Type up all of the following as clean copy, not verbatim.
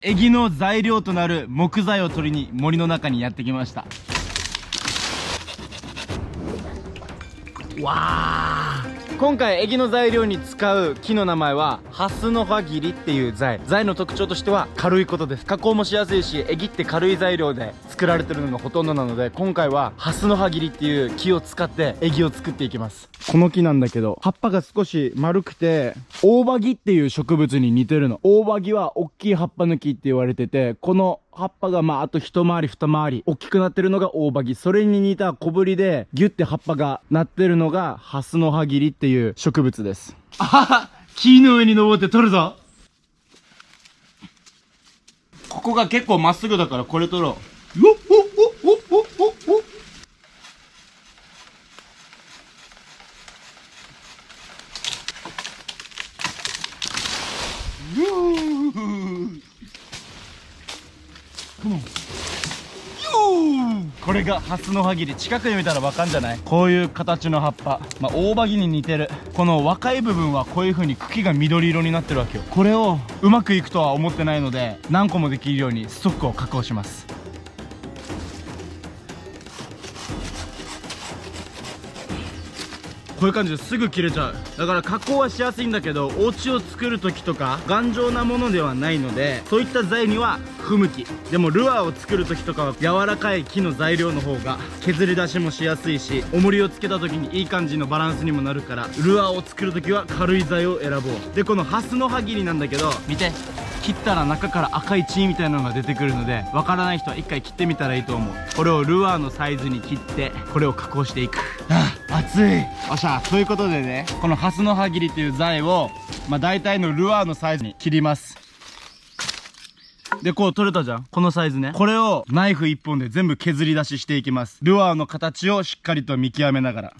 エギの材料となる木材を取りに森の中にやってきました。わあ、今回エギの材料に使う木の名前はハスの葉切りっていう材の特徴としては軽いことです。加工もしやすいし、エギって軽い材料で作られてるのがほとんどなので、今回はハスの葉切りっていう木を使ってエギを作っていきます。この木なんだけど、葉っぱが少し丸くて大葉木っていう植物に似てるの。大葉木は大きい葉っぱの木って言われてて、この葉っぱがあと一回り二回り大きくなってるのが大葉木。それに似た小ぶりでギュッて葉っぱがなってるのがハスの葉切りっていう植物です。あはは、木の上に登って取るぞ。ここが結構まっすぐだからこれ取ろう。よっほっほっほっほっほっ。これがハスの葉切り。近くで見たらわかんじゃない？こういう形の葉っぱ、大葉木に似てる。この若い部分はこういう風に茎が緑色になってるわけよ。これをうまくいくとは思ってないので、何個もできるようにストックを確保します。こういう感じですぐ切れちゃう。だから加工はしやすいんだけど、お家を作る時とか頑丈なものではないので、そういった材には不向き。でもルアーを作る時とかは柔らかい木の材料の方が削り出しもしやすいし、重りをつけた時にいい感じのバランスにもなるから、ルアーを作る時は軽い材を選ぼう。でこのハスの葉切りなんだけど、見て、切ったら中から赤い血みたいなのが出てくるので、わからない人は一回切ってみたらいいと思う。これをルアーのサイズに切ってこれを加工していく。熱い。よっしゃ。ということでね、このハスの葉切りっていう材を大体のルアーのサイズに切ります。でこう取れたじゃん、このサイズね。これをナイフ1本で全部削り出ししていきます。ルアーの形をしっかりと見極めながら。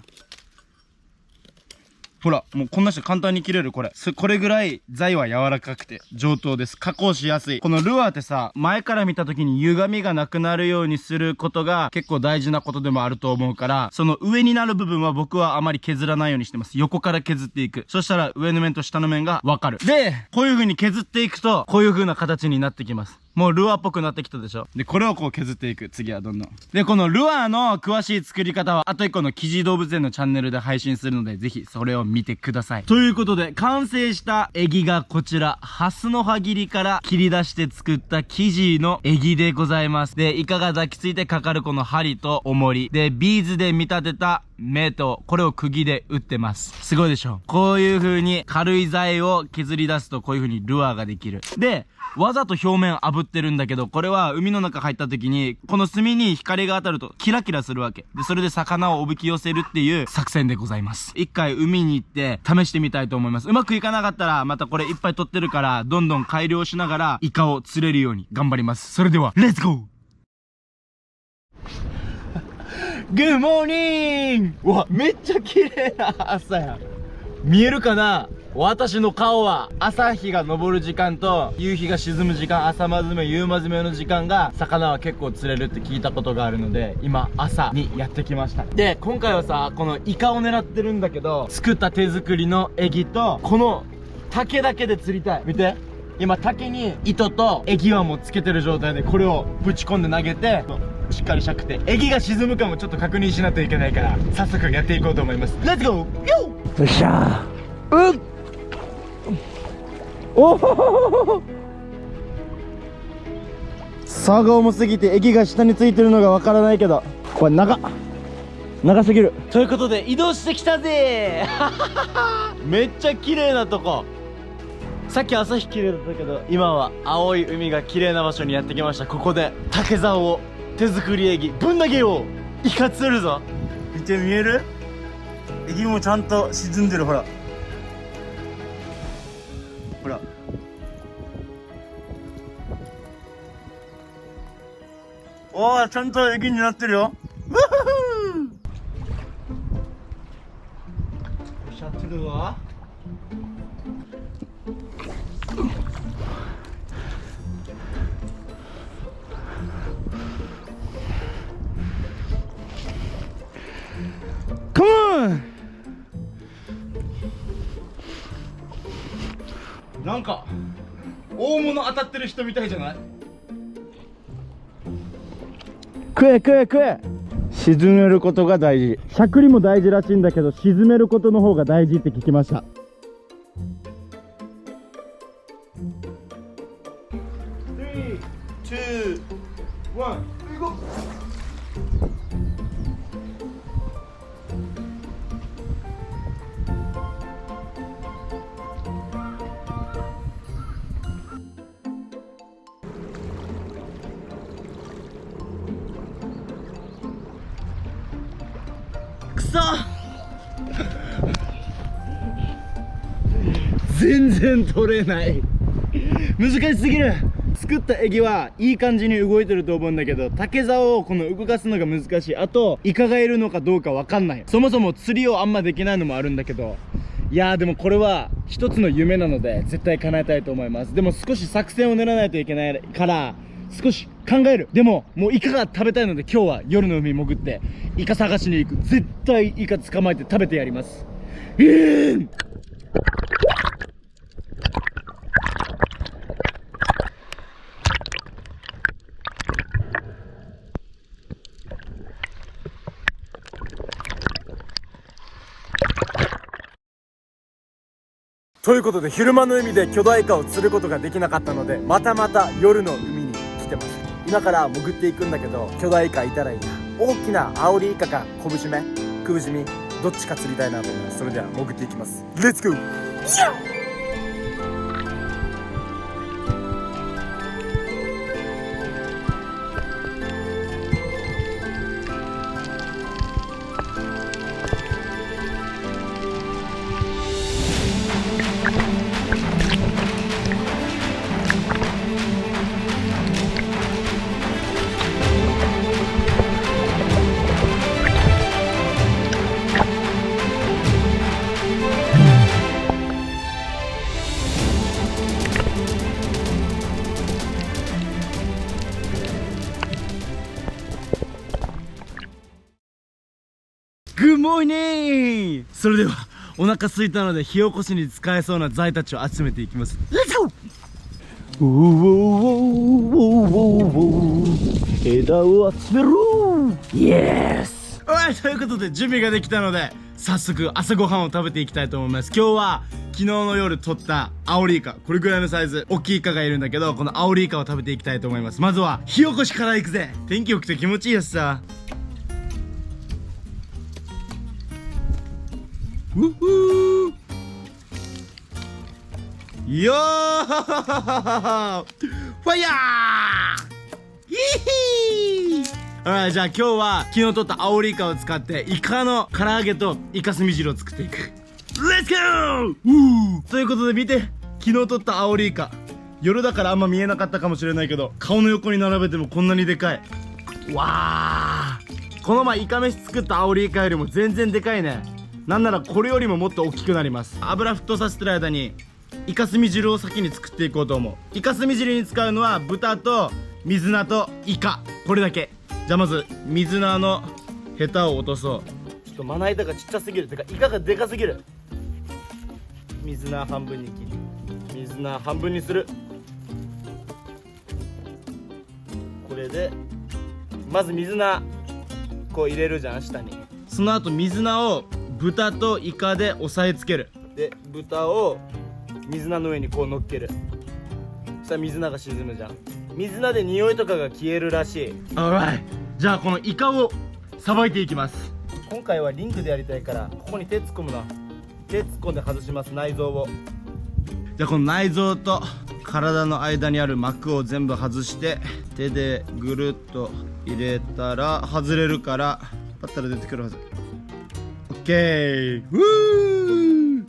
ほら、もうこんなして簡単に切れる。これぐらい材は柔らかくて上等です。加工しやすい。このルアーってさ、前から見た時に歪みがなくなるようにすることが結構大事なことでもあると思うから、その上になる部分は僕はあまり削らないようにしてます。横から削っていく。そしたら上の面と下の面がわかる。でこういう風に削っていくとこういう風な形になってきます。もうルアーっぽくなってきたでしょ。でこれをこう削っていく。次はどんどん。でこのルアーの詳しい作り方はあと1個のキジ動物園のチャンネルで配信するので、ぜひそれを見てください。ということで完成したエギがこちら、ハスの葉切りから切り出して作った生地のエギでございます。でイカが抱きついてかかるこの針と重りで、ビーズで見立てた目と、これを釘で打ってます。すごいでしょ。こういう風に軽い材を削り出すとこういう風にルアーができる。でわざと表面炙ってるんだけど、これは海の中入った時にこの炭に光が当たるとキラキラするわけで、それで魚をおびき寄せるっていう作戦でございます。一回海に行って試してみたいと思います。うまくいかなかったらまたこれいっぱい取ってるから、どんどん改良しながらイカを釣れるように頑張ります。それではレッツゴー。グッモーニング。うわ、めっちゃ綺麗な朝や。見えるかな、私の顔は。朝日が昇る時間と夕日が沈む時間、朝まずめ夕まずめの時間が魚は結構釣れるって聞いたことがあるので、今朝にやってきました。で今回はさ、このイカを狙ってるんだけど、作った手作りのエギとこの竹だけで釣りたい。見て、今竹に糸とエギワもつけてる状態で、これをぶち込んで投げてしっかりしゃくって、エギが沈むかもちょっと確認しないといけないから、早速やっていこうと思います。レッツゴー。よっしゃー。おお、差が重すぎてエギが下についてるのがわからないけど、これ長すぎる。ということで移動してきたぜーめっちゃ綺麗なとこ。さっき朝日綺麗だったけど、今は青い海が綺麗な場所にやってきました。ここで竹竿を手作りエギぶん投げよう。イカ釣るぞ。見て、見える？エギもちゃんと沈んでる。ほらほら、おー、ちゃんとエギになってるよ。ウフフー。しゃってるわ。カモン。なんか大大物当たってる人みたいじゃない？食え食え食え。沈めることが大事。しゃくりも大事らしいんだけど、沈めることの方が大事って聞きました。3、2、1、ゴー。くそ全然取れない。難しすぎる。作ったエギはいい感じに動いてると思うんだけど、竹竿をこの動かすのが難しい。あとイカがいるのかどうかわかんない。そもそも釣りをあんまできないのもあるんだけど、いやーでもこれは一つの夢なので絶対叶えたいと思います。でも少し作戦を練らないといけないから少し考える。でももうイカが食べたいので今日は夜の海に潜ってイカ探しに行く。絶対イカ捕まえて食べてやります。ということで昼間の海で巨大イカを釣ることができなかったので、また夜の海に来てます。今から潜っていくんだけど、巨大イカいたらいいな。大きなアオリイカかコブシメ、クブジミ、どっちか釣りたいなと思います。それでは潜っていきます。レッツゴー。グッモーニング。それではお腹空いたので火起こしに使えそうな材たちを集めていきます。レッツゴー。枝を集めろ。イエス。はい、ということで準備ができたので早速朝ごはんを食べていきたいと思います。今日は昨日の夜取ったアオリイカ、これぐらいのサイズ、大きいイカがいるんだけど、このアオリイカを食べていきたいと思います。まずは火起こしからいくぜ。天気良くて気持ちいいやつさ。ウッフーよーファイヤーヒーヒー。じゃあ今日は昨日取ったアオリイカを使ってイカの唐揚げとイカスミ汁を作っていく。レッツゴー。ということで見て、昨日取ったアオリイカ、夜だからあんま見えなかったかもしれないけど、顔の横に並べてもこんなにでかい。わー、この前イカ飯作ったアオリイカよりも全然でかいね。なんならこれよりももっと大きくなります。油沸騰させてる間にイカスミ汁を先に作っていこうと思う。イカスミ汁に使うのは豚と水菜とイカ、これだけ。じゃあまず水菜のヘタを落とそう。ちょっとまな板がちっちゃすぎる。てかイカがでかすぎる。水菜半分に切り、水菜半分にする。これでまず水菜こう入れるじゃん、下に。その後水菜を豚とイカで押さえつける。で豚を水菜の上にこう乗っける。そしたら水菜が沈むじゃん。水菜で匂いとかが消えるらしい。Alright、 じゃあこのイカをさばいていきます。今回はリングでやりたいから、ここに手突っ込むな。手突っ込んで外します、内臓を。じゃあこの内臓と体の間にある膜を全部外して手でぐるっと入れたら外れるから、パッタラ出てくるはず。オッケー。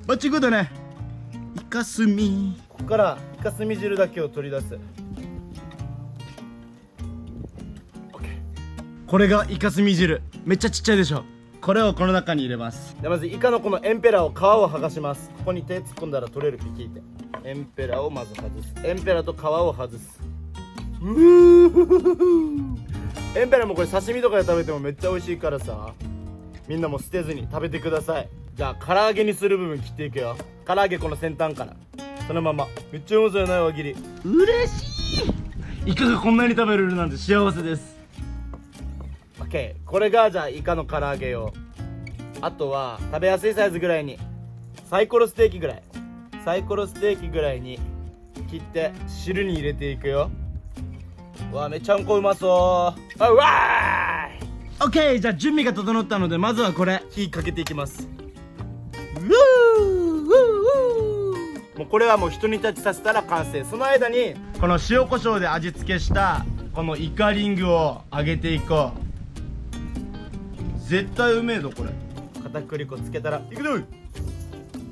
バッチグーだね。イカスミ、ここからイカスミ汁だけを取り出す。オッケー。これがイカスミ汁。めっちゃちっちゃいでしょ。これをこの中に入れます。でまずイカのこのエンペラを皮を剥がします。ここに手突っ込んだら取れる。ピキって。エンペラをまず外す。エンペラと皮を外す。エンペラもこれ刺身とかで食べてもめっちゃ美味しいからさ、みんなも捨てずに食べてください。じゃあ唐揚げにする部分切っていくよ。唐揚げこの先端から。そのまま。めっちゃうまそうやない輪切り。嬉しい。イカがこんなに食べれるなんて幸せです。オッケー。これがじゃあイカの唐揚げ用。あとは食べやすいサイズぐらいに、サイコロステーキぐらい、サイコロステーキぐらいに切って汁に入れていくよ。うわ、めちゃんこうまそう。あ、うわーい。オッケー。じゃあ準備が整ったので、まずはこれ火かけていきます。もうこれはもう一煮立ちさせたら完成。その間にこの塩コショウで味付けしたこのイカリングを揚げていこう。絶対うめえぞこれ。片栗粉つけたらいくぞ。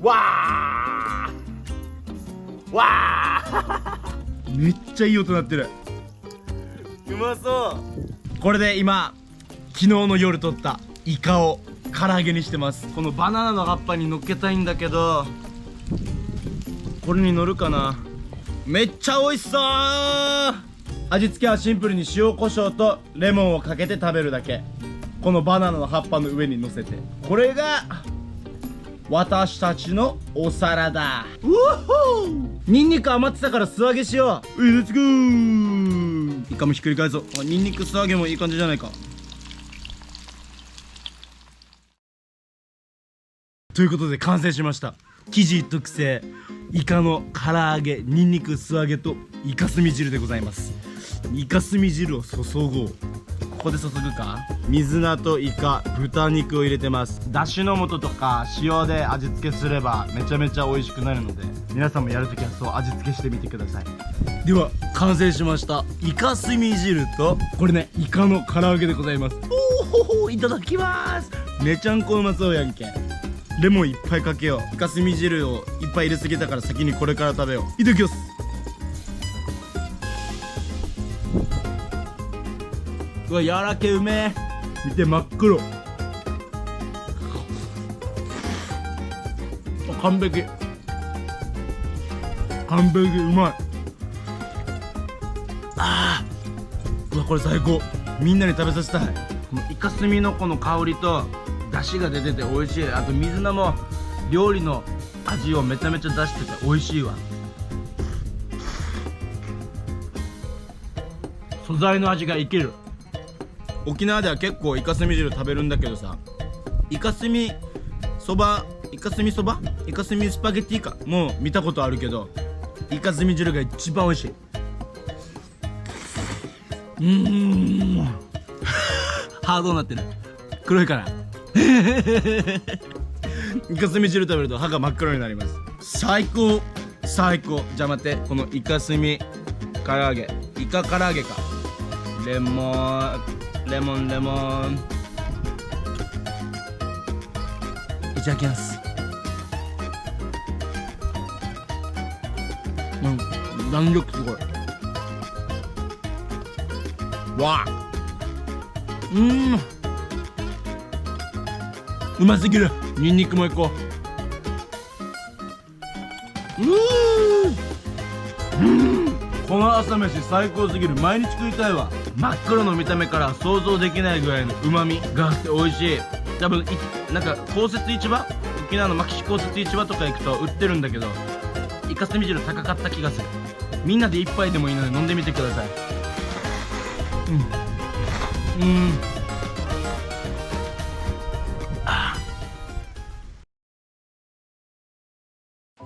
わーわーめっちゃいい音鳴ってる。うまそう。これで今昨日の夜取ったイカを唐揚げにしてます。このバナナの葉っぱに乗っけたいんだけど、これに乗るかな。めっちゃ美味しそう。味付けはシンプルに塩コショウとレモンをかけて食べるだけ。このバナナの葉っぱの上に乗せて、これが私たちのお皿だ。うほー。ニンニク余ってたから素揚げしよう。レッツゴー。イカもひっくり返そう。ニンニク素揚げもいい感じじゃないか。ということで完成しました。生地特製イカの唐揚げ、ニンニク素揚げとイカスミ汁でございます。イカスミ汁を注ごう。ここで注ぐか。水菜とイカ、豚肉を入れてます。だしの素とか塩で味付けすればめちゃめちゃ美味しくなるので、皆さんもやるときはそう味付けしてみてください。では完成しましたイカスミ汁と、これね、イカの唐揚げでございます。おほほ、いただきます。めちゃんこうまそうやんけ。レモンいっぱいかけよう。イカスミ汁をいっぱい入れすぎたから先にこれから食べよう。いただきます。うわ、柔らけうめえ。見て、真っ黒。完璧。完璧、うまい。あー、うわ、これ最高。みんなに食べさせたい。このイカスミのこの香りと出汁が出てて美味しい。あと水菜も料理の味をめちゃめちゃ出してて美味しいわ。素材の味がいける。沖縄では結構イカスミ汁食べるんだけどさ、イカスミそば、イカスミそば、イカスミスパゲッティかもう見たことあるけど、イカスミ汁が一番美味しい。ハードになってる。黒いかな。イカスミ汁食べると歯が真っ黒になります。最高最高。じゃあ待って、このイカスミ唐揚げ、イカ唐揚げか。レモンレモンレモン。いただきます。弾力すごい。わあ、うますぎる。ニンニクもいこう。この朝飯最高すぎる。毎日食いたいわ。真っ黒の見た目から想像できないぐらいの旨味があって美味しい。多分なんか公設市場、沖縄の牧師公設市場とか行くと売ってるんだけど、イカスミ汁高かった気がする。みんなで一杯でもいいので飲んでみてください。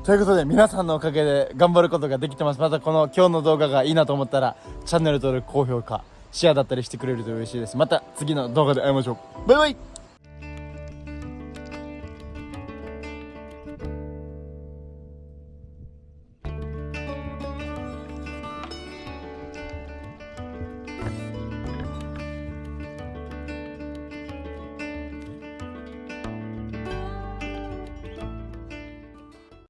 ということで、皆さんのおかげで頑張ることができてます。またこの今日の動画がいいなと思ったらチャンネル登録、高評価、シェアだったりしてくれると嬉しいです。また次の動画で会いましょう。バイバイ。